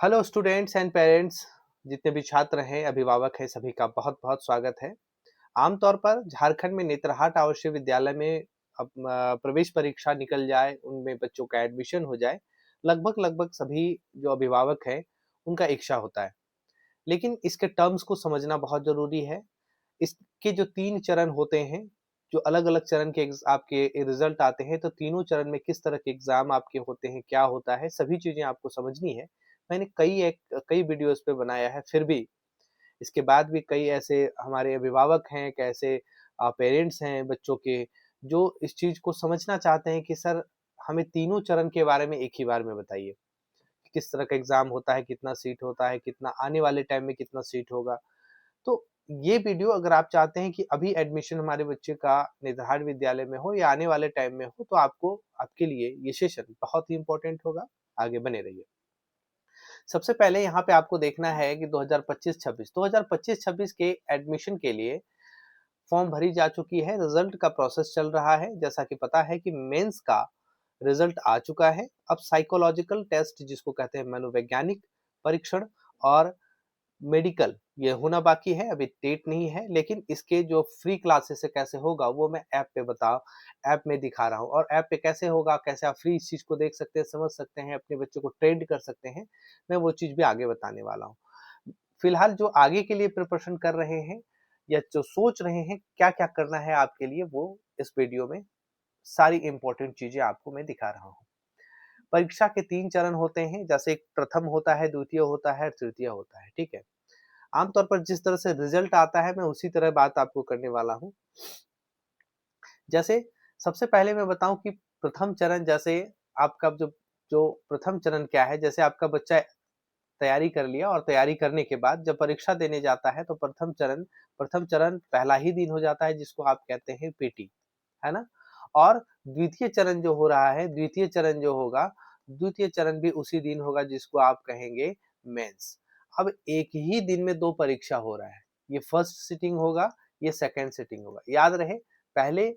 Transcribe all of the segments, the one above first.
Hello students and parents, जितने भी छात्र हैं, अभिभावक हैं, सभी का बहुत-बहुत स्वागत है। आमतौर पर झारखंड में नेतरहाट आवासीय विद्यालय में अब प्रवेश परीक्षा निकल जाए, उनमें बच्चों का एडमिशन हो जाए, लगभग सभी जो अभिभावक हैं, उनका इच्छा होता है। लेकिन इसके टर्म्स को समझना बहुत ज़रूरी है। इसके जो 3 चरण होते हैं, जो अलग-अलग चरण के आपके रिज़ल्ट आते हैं, तो तीनों चरण में किस तरह के एग्ज़ाम आपके होते हैं, क्या होता है, सभी चीज़ें आपको समझनी है। मैंने कई वीडियोज़ पे बनाया है, फिर भी इसके बाद भी कई ऐसे हमारे अभिभावक हैं, कैसे पेरेंट्स हैं बच्चों के, जो इस चीज़ को समझना चाहते हैं कि सर हमें तीनों चरण के बारे में एक ही बार में बताइए। किस तरह का एग्ज़ाम होता है, कितना सीट होता है, कितना आने वाले टाइम में कितना सीट होगा। तो ये वीडियो अगर आप चाहते हैं कि अभी एडमिशन हमारे बच्चे का नेतरहाट विद्यालय में हो या आने वाले टाइम में हो, तो आपको आपके लिए ये सेशन बहुत ही इम्पोर्टेंट होगा। आगे बने रहिए। सबसे पहले यहाँ पे आपको देखना है कि 2025-26 के एडमिशन के लिए फॉर्म भरी जा चुकी है, रिजल्ट का प्रोसेस चल रहा है। जैसा कि पता है कि मेंस का रिजल्ट आ चुका है। अब साइकोलॉजिकल टेस्ट जिसको कहते हैं मनोवैज्ञानिक परीक्षण और मेडिकल ये होना बाकी है, अभी डेट नहीं है, लेकिन इसके जो फ्री क्लासेस है कैसे होगा वो मैं ऐप में दिखा रहा हूँ। और ऐप पे कैसे होगा, कैसे आप फ्री इस चीज़ को देख सकते हैं, समझ सकते हैं, अपने बच्चों को ट्रेंड कर सकते हैं, मैं वो चीज़ भी आगे बताने वाला हूँ। फिलहाल जो आगे के लिए प्रिपरेशन कर रहे हैं या जो सोच रहे हैं क्या-क्या करना है आपके लिए, वो इस वीडियो में सारी इम्पोर्टेंट चीज़ें आपको मैं दिखा रहा हूँ। परीक्षा के 3 चरण होते हैं, जैसे एक प्रथम होता है, द्वितीय होता है, तृतीय होता है, ठीक है? आमतौर पर जिस तरह से रिजल्ट आता है, मैं उसी तरह बात आपको करने वाला हूँ। जैसे सबसे पहले मैं बताऊँ कि प्रथम चरण जैसे आपका जो जो प्रथम चरण क्या है, जैसे आपका बच्चा तैयारी कर लिया और तैयारी करने के बाद जब परीक्षा देने जाता है, तो प्रथम चरण पहला ही दिन हो जाता है, जिसको आप कहते हैं पीटी, है ना? और द्वितीय चरण भी उसी दिन होगा, जिसको आप कहेंगे मेंस। अब एक ही दिन में 2 परीक्षा हो रहा है। ये फर्स्ट सिटिंग होगा, ये सेकंड सिटिंग होगा। याद रहे, पहले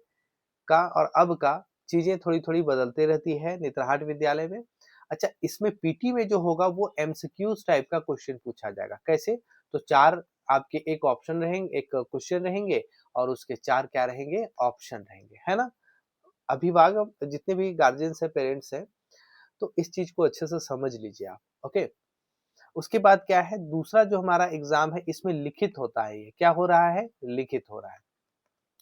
का और अब का चीज़ें थोड़ी-थोड़ी बदलती रहती है नेतरहाट विद्यालय में। अच्छा, इसमें पीटी में जो होगा वो एमसीक्यूज़ टाइप का क्वेश्चन पूछा जाएगा। कैसे? तो 4 आपके एक क्वेश्चन रहेंगे और उसके 4 क्या रहेंगे? ऑप्शन रहेंगे, है ना? अभिभावक जितने भी गार्जियंस हैं, पेरेंट्स हैं, तो इस चीज़ को अच्छे से समझ लीजिए आप, ओके? उसके बाद क्या है, दूसरा जो हमारा एग्ज़ाम है, इसमें लिखित होता है ये। क्या हो रहा है? लिखित हो रहा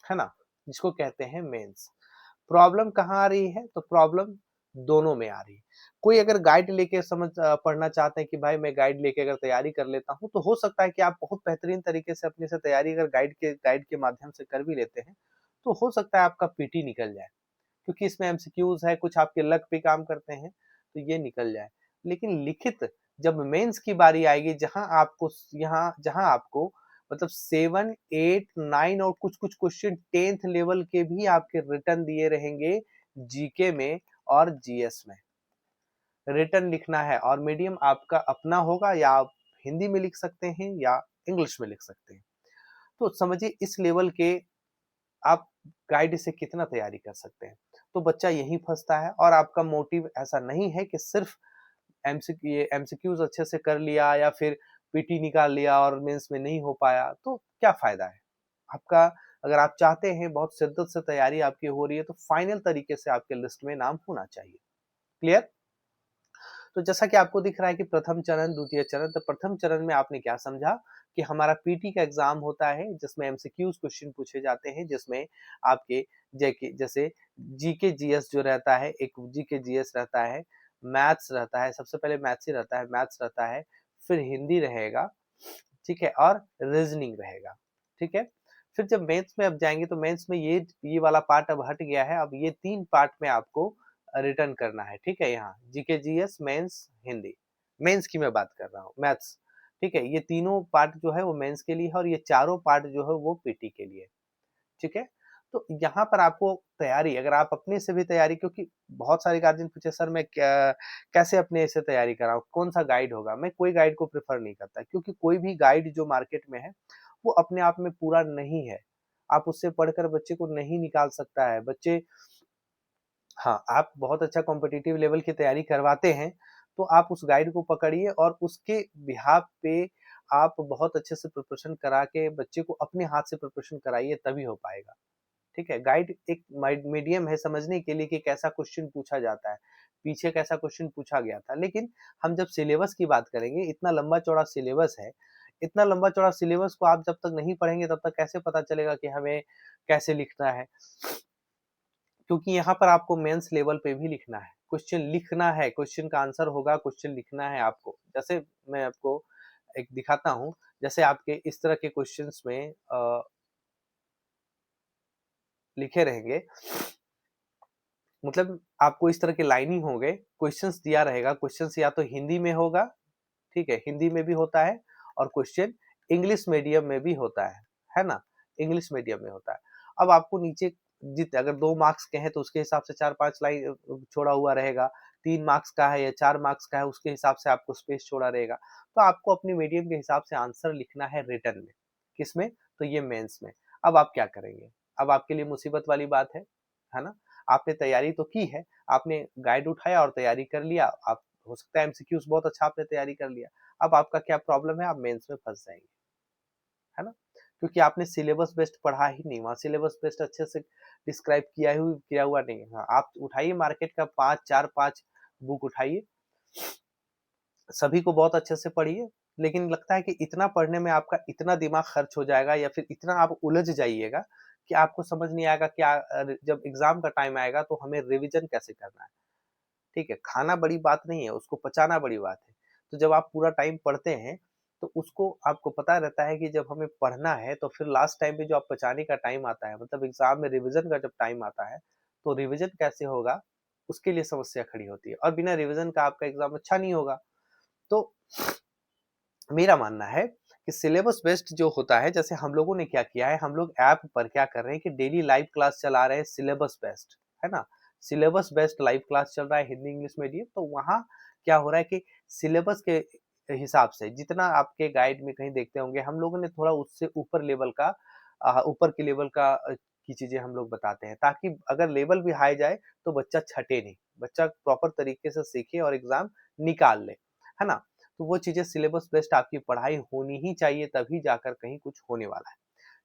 है ना? जिसको कहते हैं मेंस। प्रॉब्लम कहाँ आ रही है? तो प्रॉब्लम दोनों में आ रही है। कोई अगर गाइड लेके पढ़ना चाहते हैं कि भाई मैं गाइड लेके अगर तैयारी कर लेता हूँ, तो हो सकता है कि आप बहुत बेहतरीन तरीके से अपने से तैयारी अगर गाइड के माध्यम से कर भी लेते हैं, तो हो सकता है आपका पीटी निकल जाए। क्योंकि इसमें एमसीक्यूज़ है, कुछ आपके लक पे काम करते हैं, तो ये निकल जाए। लेकिन लिखित जब मेंस की बारी आएगी, जहाँ आपको मतलब 7, 8, 9 और कुछ-कुछ क्वेश्चन 10th लेवल के भी आपके रिटन दिए रहेंगे जीके में और जीएस में। रिटन लिखना है और मीडियम आपका अपना होगा, या आप हिंदी में लिख सकते हैं या इंग्लिश में लिख सकते हैं। तो समझिए इस लेवल के आप गाइड से कितना तैयारी कर सकते हैं। तो बच्चा यहीं फँसता है, और आपका मोटिव ऐसा नहीं है कि सिर्फ़ एमसीक्यूज़ अच्छे से कर लिया या फिर पीटी निकाल लिया और मेंस में नहीं हो पाया, तो क्या फ़ायदा है? आपका अगर आप चाहते हैं बहुत शिद्दत से तैयारी आपकी हो रही है, तो फाइनल तरीके से आपके लिस्ट में नाम होना चाहिए। क्लियर? तो जैसा कि आपको दिख रहा है कि प्रथम चरण, द्वितीय चरण, तो प्रथम चरण में आपने क्या समझा कि हमारा पीटी का एग्ज़ाम होता है, जिसमें एमसीक्यूज़ क्वेश्चन पूछे जाते हैं, जिसमें आपके जैसे जीके जीएस जो रहता है, एक जीके जीएस रहता है, मैथ्स रहता है, सबसे पहले मैथ्स ही रहता है, मैथ्स रहता है, फिर हिंदी रहेगा, ठीक है? और रीज़निंग रहेगा, ठीक है? फिर जब मेंस में अब जाएँगे, तो मेंस में ये वाला पार्ट अब हट गया है, अब ये 3 पार्ट में आपको रिटर्न करना है, ठीक है? यहाँ GK, GS, mains, Hindi. Mains की मैं बात कर रहा हूँ, मैथ्स, ठीक है? ये तीनों पार्ट जो है वो मेंस के लिए है, और ये चारों पार्ट जो है वो पीटी के लिए, ठीक है? तो यहाँ पर आपको तैयारी, अगर आप अपने से भी तैयारी, क्योंकि बहुत सारे गार्जियन पूछे सर मैं कैसे अपने से तैयारी कराऊँ? कौन-सा गाइड होगा? मैं कोई गाइड को प्रेफ़र नहीं करता, क्योंकि कोई भी गाइड जो मार्केट में है, वो अपने आप में पूरा नहीं है। आप उससे पढ़कर बच्चे को नहीं निकाल सकता है। हाँ, आप बहुत अच्छा कॉम्पिटिटिव लेवल की तैयारी करवाते हैं, तो आप उस गाइड को पकड़िए और उसके बिहाफ पे आप बहुत अच्छे से प्रिपरेशन करा के बच्चे को अपने हाथ से प्रिपरेशन कराइए, तभी हो पाएगा। ठीक है, गाइड एक मीडियम है समझने के लिए कि कैसा क्वेश्चन पूछा जाता है, पीछे कैसा क्वेश्चन पूछा गया था। लेकिन हम जब सिलेबस की बात करेंगे, इतना लंबा चौड़ा सिलेबस है, इतना लंबा चौड़ा सिलेबस को आप जब तक नहीं पढ़ेंगे तब तक कैसे पता चलेगा कि हमें कैसे लिखना है। क्योंकि यहाँ पर आपको मेंस लेवल पे भी लिखना है, क्वेश्चन लिखना है, क्वेश्चन का आंसर होगा, क्वेश्चन लिखना है आपको। जैसे मैं आपको एक दिखाता हूँ, जैसे आपके इस तरह के क्वेश्चंस में लिखे रहेंगे, मतलब आपको इस तरह के लाइनिंग होंगे, क्वेश्चंस दिया रहेगा, क्वेश्चंस या तो हिंदी में होगा, ठीक है, हिंदी में भी होता है, और क्वेश्चन इंग्लिश मीडियम में भी होता है ना? इंग्लिश मीडियम में होता है। अब आपको नीचे जित अगर 2 मार्क्स के हैं तो उसके हिसाब से 4-5 लाइन छोड़ा हुआ रहेगा, 3 मार्क्स का है या 4 मार्क्स का है उसके हिसाब से आपको स्पेस छोड़ा रहेगा। तो आपको अपने मीडियम के हिसाब से आंसर लिखना है रिटन में। किसमें? तो ये मेंस में। अब आप क्या करेंगे? अब आपके लिए मुसीबत वाली बात है ना? आपने तैयारी तो की है, आपने गाइड उठाया और तैयारी कर लिया, आप हो सकता है एमसीक्यूज़ बहुत अच्छा आपने तैयारी कर लिया। अब आपका क्या प्रॉब्लम है, आप मेंस में फँस जाएँगे, है ना? क्योंकि आपने सिलेबस बेस्ड पढ़ा ही नहीं, वहाँ सिलेबस बेस्ड अच्छे से डिस्क्राइब किया हुआ नहीं है। हाँ, आप उठाइए मार्केट का 5 4-5 बुक उठाइए, सभी को बहुत अच्छे से पढ़िए, लेकिन लगता है कि इतना पढ़ने में आपका इतना दिमाग खर्च हो जाएगा या फिर इतना आप उलझ जाइएगा कि आपको समझ नहीं आएगा कि जब एग्ज़ाम का टाइम आएगा तो हमें रिविज़न कैसे करना है। ठीक है, खाना बड़ी बात नहीं है, उसको पचाना बड़ी बात है। तो जब आप पूरा टाइम पढ़ते हैं, तो उसको आपको पता रहता है कि जब हमें पढ़ना है, तो फिर लास्ट टाइम पे जो आप पचाने का टाइम आता है, मतलब एग्ज़ाम में रिवीज़न का जब टाइम आता है, तो रिवीज़न कैसे होगा, उसके लिए समस्या खड़ी होती है और बिना रिवीज़न का आपका एग्ज़ाम अच्छा नहीं होगा। तो मेरा मानना है कि सिलेबस बेस्ड जो होता है, जैसे हम लोगों ने क्या किया है, हम लोग ऐप पर क्या कर रहे हैं कि डेली लाइव क्लास चला रहे हैं सिलेबस बेस्ड, है ना? सिलेबस बेस्ड लाइव क्लास चल रहा है हिंदी इंग्लिश मीडियम, तो वहाँ क्या हो रहा है कि सिलेबस के हिसाब से जितना आपके गाइड में कहीं देखते होंगे, हम लोगों ने थोड़ा उससे ऊपर लेवल का ऊपर के लेवल का की चीज़ें हम लोग बताते हैं, ताकि अगर लेवल भी हाई जाए, तो बच्चा छटे नहीं, बच्चा प्रॉपर तरीके से सीखे और एग्ज़ाम निकाल ले, है ना? तो वो चीज़ें सिलेबस बेस्ड आपकी पढ़ाई होनी ही चाहिए, तभी जाकर कहीं कुछ होने वाला है,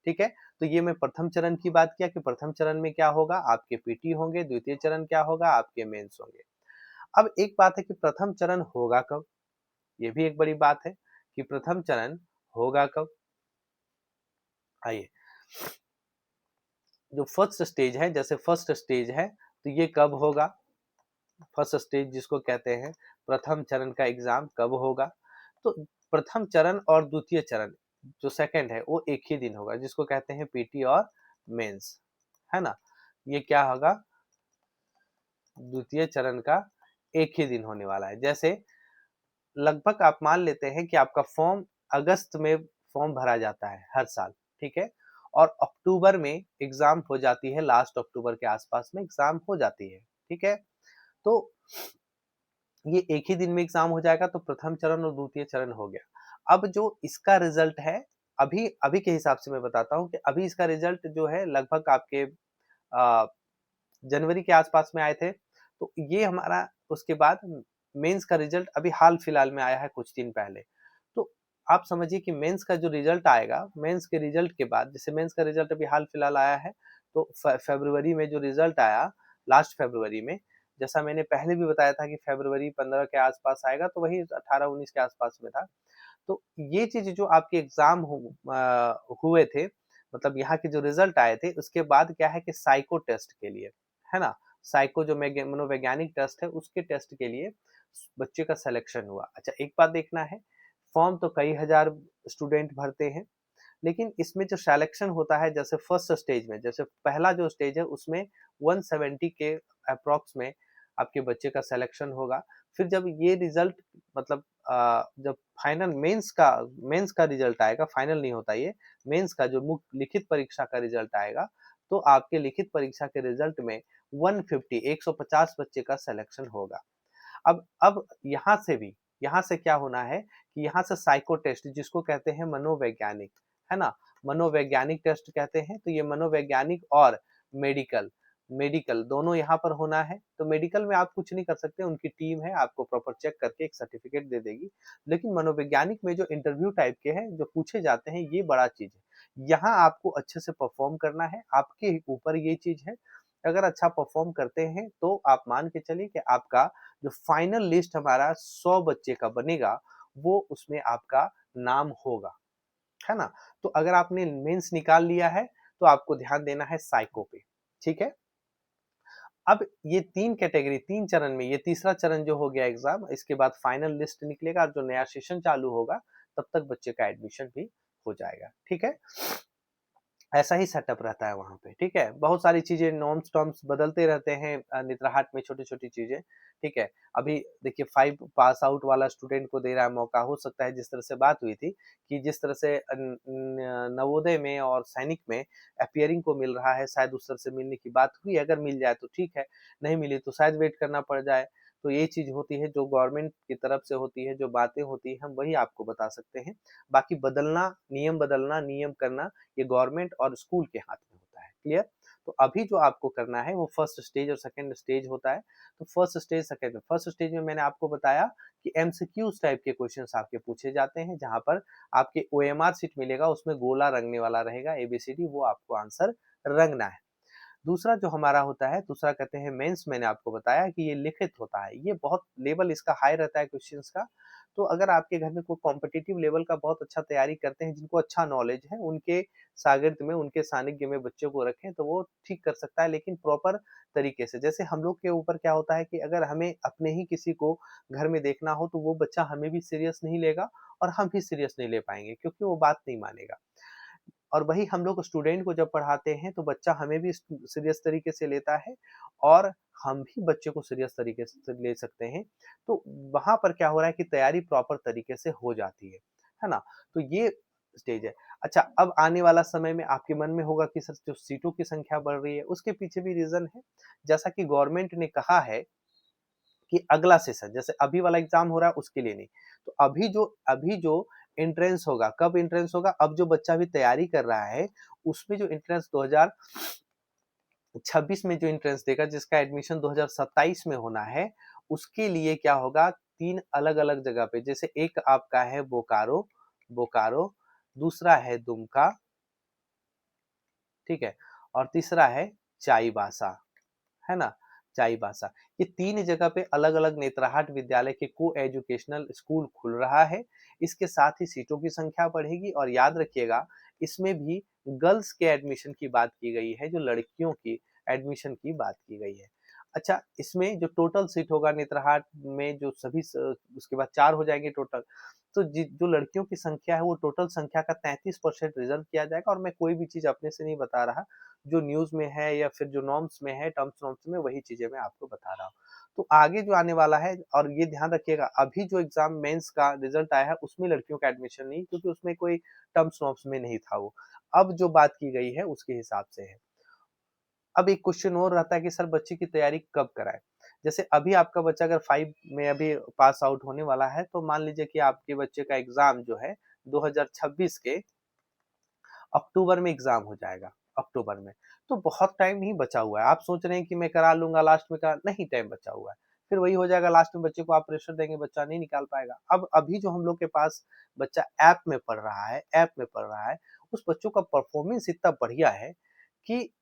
ठीक है? तो ये मैं प्रथम चरण की बात किया कि प्रथम चरण में क्या होगा, आपके पीटी होंगे, द्वितीय चरण क्या होगा, आपके मेंस होंगे। अब एक बात है कि प्रथम चरण होगा कब? ये भी एक बड़ी बात है कि प्रथम चरण होगा कब? आइए, जो फर्स्ट स्टेज है, जैसे फर्स्ट स्टेज है, तो ये कब होगा? फर्स्ट स्टेज जिसको कहते हैं, प्रथम चरण का एग्ज़ाम कब होगा? तो प्रथम चरण और द्वितीय चरण जो सेकंड है वो एक ही दिन होगा, जिसको कहते हैं पीटी और मेंस, है ना? ये क्या होगा? द्वितीय चरण का एक ही दिन होने वाला है। जैसे लगभग आप मान लेते हैं कि आपका फॉर्म अगस्त में फॉर्म भरा जाता है हर साल, ठीक है? और अक्टूबर में एग्ज़ाम हो जाती है, लास्ट अक्टूबर के आस-पास में एग्ज़ाम हो जाती है, ठीक है? तो ये एक ही दिन में एग्ज़ाम हो जाएगा, तो प्रथम चरण और द्वितीय चरण हो गया। अब जो इसका रिज़ल्ट है, अभी अभी के हिसाब से मैं बताता हूँ कि अभी इसका रिज़ल्ट जो है लगभग आपके अ, जनवरी के आस-पास में आए थे। तो ये हमारा उसके बाद मेंस का रिज़ल्ट अभी हाल-फिलहाल में आया है कुछ दिन पहले। तो आप समझिए कि मेंस का जो रिज़ल्ट आएगा, मेंस के रिज़ल्ट के बाद जैसे मेंस का रिज़ल्ट अभी हाल-फिलहाल आया है, तो फ़रवरी में जो रिज़ल्ट आया, लास्ट फ़रवरी में, जैसा मैंने पहले भी बताया था कि फ़रवरी 15 के आस-पास आएगा, तो वही 18-19 के आस-पास में था। तो ये चीज़ जो आपके एग्ज़ाम हुए थे, मतलब यहाँ के जो रिज़ल्ट आए थे, उसके बाद क्या है कि साइको टेस्ट के लिए, है ना? साइको जो मनोवैज्ञानिक टेस्ट है, उसके टेस्ट के लिए बच्चे का सिलेक्शन हुआ। अच्छा, एक बात देखना है, फॉर्म तो कई हज़ार स्टूडेंट भरते हैं, लेकिन इसमें जो सिलेक्शन होता है, जैसे फर्स्ट स्टेज में, जैसे पहला जो स्टेज है उसमें 170 के अप्रॉक्स में आपके बच्चे का सिलेक्शन होगा। फिर जब ये रिज़ल्ट मतलब जब फाइनल मेंस का रिज़ल्ट आएगा, फाइनल नहीं होता ये, मेंस का जो मुख्य लिखित परीक्षा का रिज़ल्ट आएगा, तो आपके लिखित परीक्षा के रिज़ल्ट में 150 150 बच्चे का सिलेक्शन होगा। अब यहाँ से क्या होना है कि यहाँ से साइको टेस्ट जिसको कहते हैं मनोवैज्ञानिक, है ना? मनोवैज्ञानिक टेस्ट कहते हैं, तो ये मनोवैज्ञानिक और मेडिकल मेडिकल दोनों यहाँ पर होना है। तो मेडिकल में आप कुछ नहीं कर सकते, उनकी टीम है, आपको प्रॉपर चेक करके एक सर्टिफिकेट दे देगी। लेकिन मनोवैज्ञानिक में जो इंटरव्यू टाइप के हैं, जो पूछे जाते हैं, ये बड़ा चीज़ है। यहाँ आपको अच्छे से परफ़ॉर्म करना है, आपके ऊपर ये चीज़ है। अगर अच्छा परफ़ॉर्म करते हैं, तो आप मान के चलिए कि आपका जो फाइनल लिस्ट हमारा 100 बच्चे का बनेगा, वो उसमें आपका नाम होगा, है ना? तो अगर आपने मेंस निकाल लिया है, तो आपको ध्यान देना है साइको पे, ठीक है? अब ये 3 कैटेगरी 3 चरण में, ये तीसरा चरण जो हो गया एग्ज़ाम, इसके बाद फाइनल लिस्ट निकलेगा और जो नया सेशन चालू होगा, तब तक बच्चे का एडमिशन भी हो जाएगा, ठीक है? ऐसा ही सेटअप रहता है वहाँ पे, ठीक है? बहुत सारी चीज़ें नॉर्म्स-टॉर्म्स बदलते रहते हैं नेतरहाट में छोटी-छोटी चीज़ें, ठीक है? अभी देखिए 5 पास आउट वाला स्टूडेंट को दे रहा है मौका, हो सकता है जिस तरह से बात हुई थी कि जिस तरह से नवोदय में और सैनिक में अपीयरिंग को मिल रहा है, शायद उस तरह से मिलने की बात हुई, अगर मिल जाए तो ठीक है, नहीं मिली तो शायद वेट करना पड़ जाए। तो ये चीज़ होती है जो गवर्नमेंट की तरफ से होती है, जो बातें होती हैं, हम वही आपको बता सकते हैं। बाकी बदलना, नियम करना ये गवर्नमेंट और स्कूल के हाथ में होता है, क्लियर? तो अभी जो आपको करना है वो फर्स्ट स्टेज और सेकंड स्टेज होता है। तो फर्स्ट स्टेज में मैंने आपको बताया कि एमसीक्यूज टाइप के क्वेश्चंस आपके पूछे जाते हैं, जहां पर आपके ओएमआर शीट मिलेगा, उसमें गोला रंगने वाला रहेगा एबीसीडी, वो आपको आंसर रंगना है। दूसरा जो हमारा होता है, दूसरा कहते हैं मेंस, मैंने आपको बताया कि ये लिखित होता है, ये बहुत लेवल इसका हाई रहता है क्वेश्चंस का। तो अगर आपके घर में कोई कॉम्पिटिटिव लेवल का बहुत अच्छा तैयारी करते हैं, जिनको अच्छा नॉलेज है, उनके शागिर्द में, उनके सानिध्य में बच्चों को रखें, तो वो ठीक कर सकता है, लेकिन प्रॉपर तरीके से। जैसे हम लोग के ऊपर क्या होता है कि अगर हमें अपने ही किसी को घर में देखना हो, तो वो बच्चा हमें भी सीरियस नहीं लेगा और हम भी सीरियस नहीं ले पाएँगे, क्योंकि वो बात नहीं मानेगा। और वही हम लोग स्टूडेंट को जब पढ़ाते हैं, तो बच्चा हमें भी सीरियस तरीके से लेता है और हम भी बच्चे को सीरियस तरीके से ले सकते हैं। तो वहाँ पर क्या हो रहा है कि तैयारी प्रॉपर तरीके से हो जाती है ना? तो ये स्टेज है। अच्छा, अब आने वाला समय में आपके मन में होगा कि सर जो सीटों की संख्या बढ़ रही है, उसके पीछे भी रीज़न है। जैसा कि गवर्नमेंट ने कहा है कि अगला सेशन, जैसे अभी वाला एग्जाम हो रहा है उसके लिए नहीं, तो अभी जो एंट्रेंस होगा, कब एंट्रेंस होगा, अब जो बच्चा भी तैयारी कर रहा है, उसमें जो एंट्रेंस 2026 में जो एंट्रेंस देगा, जिसका एडमिशन 2027 में होना है, उसके लिए क्या होगा, 3 अलग-अलग जगह पे, जैसे एक आपका है बोकारो बोकारो, दूसरा है दुमका, ठीक है? और तीसरा है चाईबासा। है ना? चाईबासा। ये 3 जगह पे अलग-अलग नेतरहाट विद्यालय के को-एजुकेशनल स्कूल खुल रहा है। इसके साथ ही सीटों की संख्या बढ़ेगी और याद रखिएगा, इसमें भी गर्ल्स के एडमिशन की बात की गई है, जो लड़कियों की एडमिशन की बात की गई है। अच्छा, इसमें जो टोटल सीट होगा नेतरहाट में, जो सभी उसके बाद 4 हो जाएँगे टोटल। तो जो लड़कियों की संख्या है, वो टोटल संख्या का 33% रिज़र्व किया जाएगा, और मैं कोई भी चीज़ अपने से नहीं बता रहा। जो न्यूज़ में है या फिर जो नॉर्म्स में है, टर्म्स नॉर्म्स में, वही चीज़ें मैं आपको बता रहा हूँ। तो आगे जो आने वाला है, और ये ध्यान रखिएगा, अभी जो एग्ज़ाम मेंस का रिज़ल्ट आया है, उसमें लड़कियों का एडमिशन नहीं, क्योंकि उसमें कोई टर्म्स नॉर्म्स में नहीं था वो। अब जो बात की गई है उसके हिसाब से है। अब एक क्वेश्चन और रहता है कि सर बच्चे की तैयारी कब कराएँ? जैसे अभी आपका बच्चा अगर 5 में अभी पास आउट होने वाला है, तो मान लीजिए कि आपके बच्चे का एग्ज़ाम जो है 2026 के अक्टूबर में एग्ज़ाम हो जाएगा, अक्टूबर में। तो बहुत टाइम नहीं बचा हुआ है। आप सोच रहे हैं कि मैं करा लूँगा लास्ट में, नहीं, टाइम बचा हुआ है। फिर वही हो जाएगा, लास्ट में बच्चे को आप प्रेशर देंगे, बच्चा नहीं निकाल पाएगा। अब अभी जो हम लोग के पास बच्चा ऐप में पढ़ रहा है, उस बच्चों का परफ़ॉर्मेंस इतना बढ़िया है कि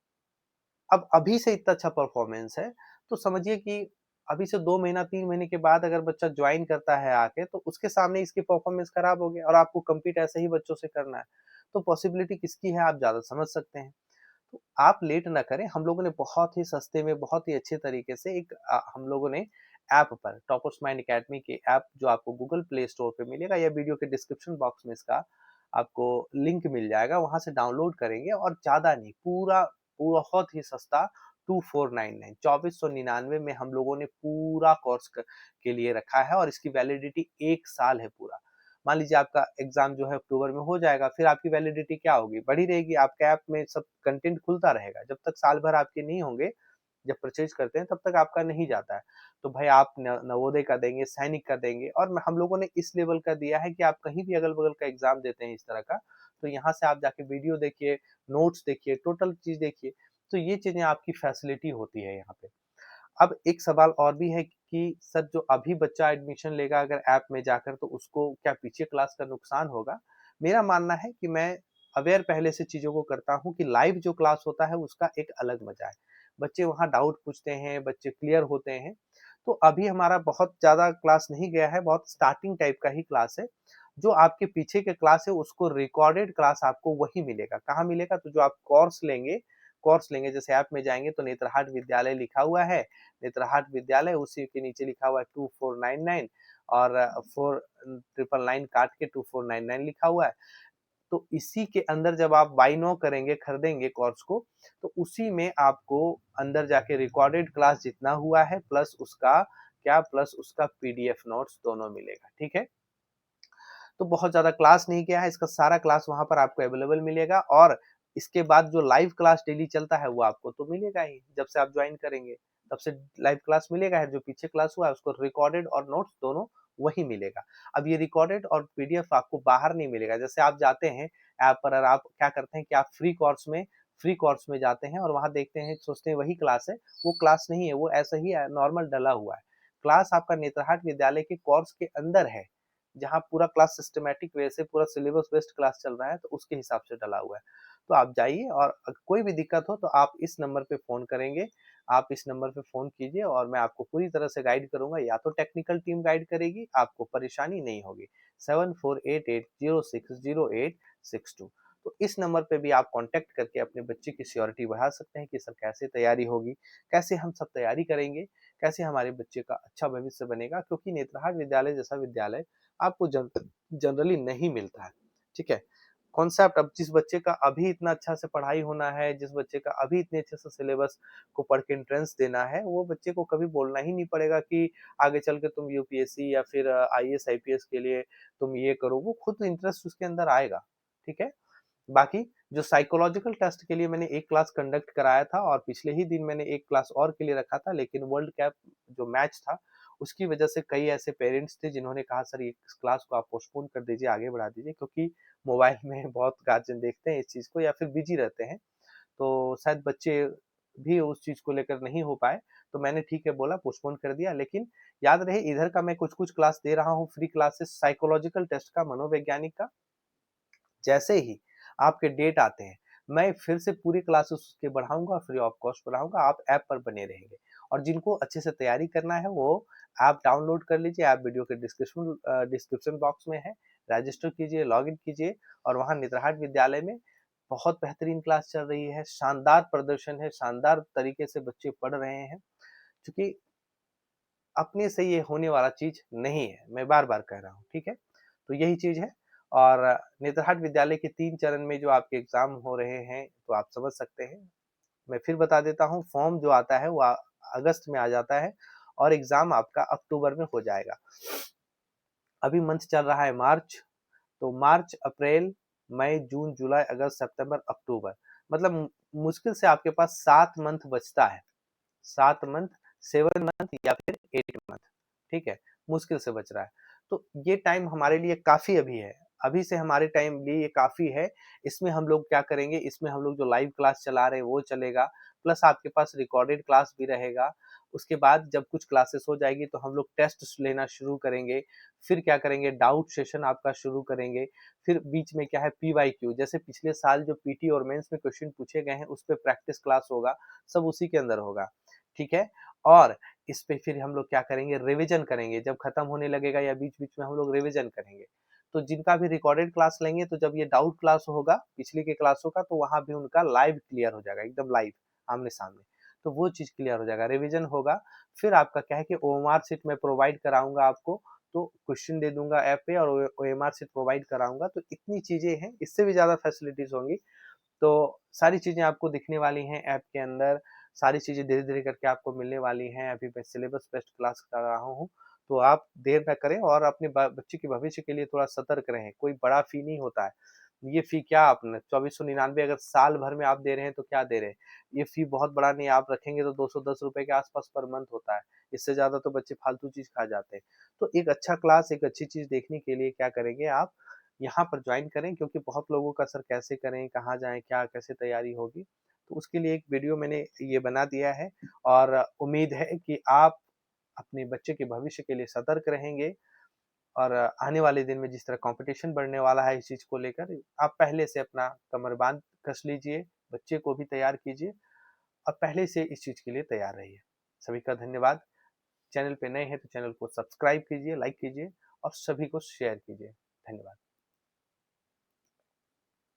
अब अभी से इतना अच्छा परफ़ॉर्मेंस है, तो समझिए कि अभी से 2 महीना 3 महीने के बाद अगर बच्चा जॉइन करता है आके, तो उसके सामने इसकी परफ़ॉर्मेंस खराब हो गया और आपको कम्पीट ऐसे ही बच्चों से करना है। तो पॉसिबिलिटी किसकी है, आप ज़्यादा समझ सकते हैं। तो आप लेट ना करें, हम लोगों ने बहुत ही सस्ते में, बहुत ही अच्छे तरीके से हम लोगों ने ऐप पर, टॉपर्स माइंड अकेडमी के ऐप, जो आपको गूगल प्ले स्टोर पे मिलेगा या वीडियो के डिस्क्रिप्शन बॉक्स में इसका आपको लिंक मिल जाएगा, वहाँ से डाउनलोड करेंगे, और ज़्यादा नहीं, बहुत ही सस्ता 2499 2499 में हम लोगों ने पूरा कोर्स के लिए रखा है, और इसकी वैलिडिटी 1 साल है पूरा। मान लीजिए आपका एग्जाम जो है अक्टूबर में हो जाएगा, फिर आपकी वैलिडिटी क्या होगी, बढ़ी रहेगी, आपके ऐप में सब कंटेंट खुलता रहेगा, जब तक साल भर आपके नहीं होंगे, जब परचेज करते हैं तब तक आपका नहीं जाता है। तो भाई आप नवोदय का देंगे, सैनिक का देंगे, और हम लोगों ने इस लेवल का दिया है कि आप कहीं भी अगल बगल का एग्जाम देते हैं इस तरह का, तो यहाँ से आप जाके वीडियो देखिए, नोट्स देखिए, टोटल चीज देखिए, तो ये चीज़ें आपकी फैसिलिटी होती है यहाँ पे। अब एक सवाल और भी है कि सर जो अभी बच्चा एडमिशन लेगा अगर ऐप में जाकर तो उसको क्या पीछे क्लास का नुकसान होगा? मेरा मानना है कि मैं अवेयर पहले से चीज़ों को करता हूँ कि लाइव जो क्लास होता है उसका एक अलग मज़ा है। बच्चे वहाँ डाउट पूछते हैं, बच्चे क्लियर होते हैं। तो अभी हमारा बहुत ज़्यादा क्लास नहीं गया है, बहुत स्टार्टिंग टाइप का ही क्लास है। जो आपके पीछे के क्लास है उसको रिकॉर्डेड क्लास आपको वही मिलेगा। कहाँ मिलेगा? तो जो आप कोर्स लेंगे जैसे ऐप में जाएँगे तो नेत्रहाट विद्यालय लिखा हुआ है, नेत्रहाट विद्यालय उसी के नीचे लिखा हुआ है 2499 और 4999 काट के 2499 लिखा हुआ है। तो इसी के अंदर जब आप बाय नाउ करेंगे, खरीदेंगे कोर्स को, तो उसी में आपको अंदर जाके रिकॉर्डेड क्लास जितना हुआ है प्लस उसका पीडीएफ नोट्स दोनों मिलेगा, ठीक है? तो बहुत ज़्यादा क्लास नहीं किया है, इसका सारा क्लास वहाँ पर आपको अवेलेबल मिलेगा और इसके बाद जो लाइव क्लास डेली चलता है वो आपको तो मिलेगा ही, जब से आप ज्वाइन करेंगे, तब से लाइव क्लास मिलेगा है, जो पीछे क्लास हुआ है उसको रिकॉर्डेड और नोट्स दोनों वही मिलेगा। अब ये रिकॉर्डेड और पीडीएफ आपको बाहर नहीं मिलेगा, जैसे आप जाते हैं ऐप पर और आप क्या करते हैं कि आप फ्री कोर्स में जाते हैं और वहाँ देखते हैं, सोचते हैं वही क्लास है, वो क्लास नहीं है, वो ऐसा ही नॉर्मल डला हुआ है। क्लास आपका नेतरहाट विद्यालय के कोर्स के अंदर है। जहाँ पूरा क्लास सिस्टमैटिक वे से पूरा सिलेबस बेस्ड क्लास चल रहा है तो उसके हिसाब से डला हुआ है। तो आप जाइए और कोई भी दिक्कत हो तो आप इस नंबर पे फ़ोन करेंगे, आप इस नंबर पे फ़ोन कीजिए और मैं आपको पूरी तरह से गाइड करूँगा, या तो टेक्निकल टीम गाइड करेगी, आपको परेशानी नहीं होगी। 7488060862 तो इस नंबर पे भी आप कॉन्टैक्ट करके अपने बच्चे की श्योरिटी बढ़ा सकते हैं कि सर कैसे तैयारी होगी, कैसे हम सब तैयारी करेंगे, कैसे हमारे बच्चे का अच्छा भविष्य बनेगा, क्योंकि नेतरहाट विद्यालय जैसा विद्यालय आपको जनरली नहीं मिलता है, ठीक है? कॉन्सेप्ट अब जिस बच्चे का अभी इतना अच्छा से पढ़ाई होना है, जिस बच्चे का अभी इतने अच्छे से सिलेबस को पढ़ के एंट्रेंस देना है, वो बच्चे को कभी बोलना ही नहीं पड़ेगा कि आगे चल के तुम यूपीएससी या फिर आईएएस, आईपीएस के लिए तुम ये करो, वो खुद इंटरेस्ट उसके अंदर आएगा, ठीक है? बाकी जो साइकोलॉजिकल टेस्ट के लिए मैंने एक क्लास कंडक्ट कराया था और पिछले ही दिन मैंने एक क्लास और के लिए रखा था, लेकिन वर्ल्ड कप जो मैच था उसकी वजह से कई ऐसे पेरेंट्स थे जिन्होंने कहा सर ये इस क्लास को आप पोस्टपोन कर दीजिए, आगे बढ़ा दीजिए, क्योंकि मोबाइल में बहुत गार्जियन देखते हैं इस चीज़ को या फिर बिजी रहते हैं, तो शायद बच्चे भी उस चीज़ को लेकर नहीं हो पाए। तो मैंने ठीक है बोला, पोस्टपोन कर दिया, लेकिन याद रहे इधर का मैं कुछ-कुछ क्लास दे रहा हूँ, फ्री क्लासेस साइकोलॉजिकल टेस्ट का, मनोवैज्ञानिक का। जैसे ही आपके डेट आते हैं, मैं फिर से पूरी क्लासेस उसके बढ़ाऊँगा, फ्री ऑफ कॉस्ट बढ़ाऊँगा, आप ऐप पर बने रहेंगे। और जिनको अच्छे से तैयारी करना है वो ऐप डाउनलोड कर लीजिए, ऐप वीडियो के डिस्क्रिप्शन बॉक्स में है, रजिस्टर कीजिए, लॉगिन कीजिए और वहाँ नेतरहाट विद्यालय में बहुत बेहतरीन क्लास चल रही है, शानदार प्रदर्शन है, शानदार तरीके से बच्चे पढ़ रहे हैं। चूँकि अपने से ये होने वाला चीज़ नहीं है, मैं बार-बार कह रहा हूँ, ठीक है? तो यही चीज़ है और नेतरहाट विद्यालय के 3 चरण में जो आपके एग्ज़ाम हो रहे हैं, तो आप समझ सकते हैं। मैं फिर बता देता हूँ, फॉर्म जो आता है वो अगस्त में आ जाता है और एग्ज़ाम आपका अक्टूबर में हो जाएगा। अभी मंथ चल रहा है मार्च, तो मार्च, अप्रैल, मई, जून, जुलाई, अगस्त, सितंबर, अक्टूबर, मतलब मुश्किल से आपके पास 7 मंथ बचता है। 7 मंथ, 7 मंथ या फिर 8 मंथ, ठीक है? मुश्किल से बच रहा है। तो ये टाइम हमारे लिए काफ़ी अभी है। अभी से हमारे टाइम लिए ये काफ़ी है। इसमें हम लोग क्या करेंगे, इसमें हम लोग जो लाइव क्लास चला रहे हैं वो चलेगा, प्लस आपके पास रिकॉर्डेड क्लास भी रहेगा। उसके बाद जब कुछ क्लासेस हो जाएगी तो हम लोग टेस्ट लेना शुरू करेंगे। फिर क्या करेंगे, डाउट सेशन आपका शुरू करेंगे। फिर बीच में क्या है, पीवाईक्यू, जैसे पिछले साल जो पीटी और मेंस में क्वेश्चन पूछे गए हैं, उस पे प्रैक्टिस क्लास होगा, सब उसी के अंदर होगा। ठीक है? और इस पे फिर हम लोग क्या करेंगे, रिवीजन करेंगे, जब खत्म होने लगेगा या बीच-बीच में हम लोग रिवीजन करेंगे। तो जिनका भी रिकॉर्डेड क्लास लेंगे तो जब ये डाउट क्लास होगा, पिछले के क्लासों का, तो वहाँ भी उनका लाइव क्लियर हो जाएगा, एकदम लाइव, आमने-सामने। तो वो चीज़ क्लियर हो जाएगा, रिवीजन होगा, फिर आपका क्या है कि ओएमआर शीट मैं प्रोवाइड कराऊँगा आपको, तो क्वेश्चन दे दूँगा ऐप पे और ओएमआर शीट प्रोवाइड कराऊँगा, तो इतनी चीज़ें हैं, इससे भी ज़्यादा फैसिलिटीज़ होंगी। तो सारी चीज़ें आपको दिखने वाली हैं ऐप के अंदर, सारी चीज़ें धीरे-धीरे करके आपको मिलने वाली हैं। अभी मैं सिलेबस बेस्ड क्लास कर रहा हूँ, तो आप देर ना करें और अपने ब बच्चे के भविष्य के लिए थोड़ा सतर्क रहें। कोई बड़ा फ़ी नहीं होता है। ये फ़ी क्या, आपने 2499 अगर साल भर में आप दे रहे हैं तो क्या दे रहे हैं? ये फ़ी बहुत बड़ा नहीं है, आप रखेंगे तो ₹210 के आस-पास पर मंथ होता है। इससे ज़्यादा तो बच्चे फालतू चीज़ खा जाते हैं। तो एक अच्छा क्लास, एक अच्छी चीज़ देखने के लिए क्या करेंगे आप, यहाँ पर जॉइन करें, क्योंकि बहुत लोगों का सर कैसे करें, कहाँ जाएँ, क्या कैसे तैयारी होगी? तो उसके लिए एक वीडियो मैंने ये बना दिया है और उम्मीद है कि आप अपने बच्चे के भविष्य के लिए सतर्क रहेंगे और आने वाले दिन में जिस तरह कंपटीशन बढ़ने वाला है इस चीज़ को लेकर, आप पहले से अपना कमरबंद कस लीजिए, बच्चे को भी तैयार कीजिए और पहले से इस चीज़ के लिए तैयार रहिए। सभी का धन्यवाद। चैनल पे नए हैं तो चैनल को सब्सक्राइब कीजिए, लाइक कीजिए और सभी को शेयर कीजिए। धन्यवाद।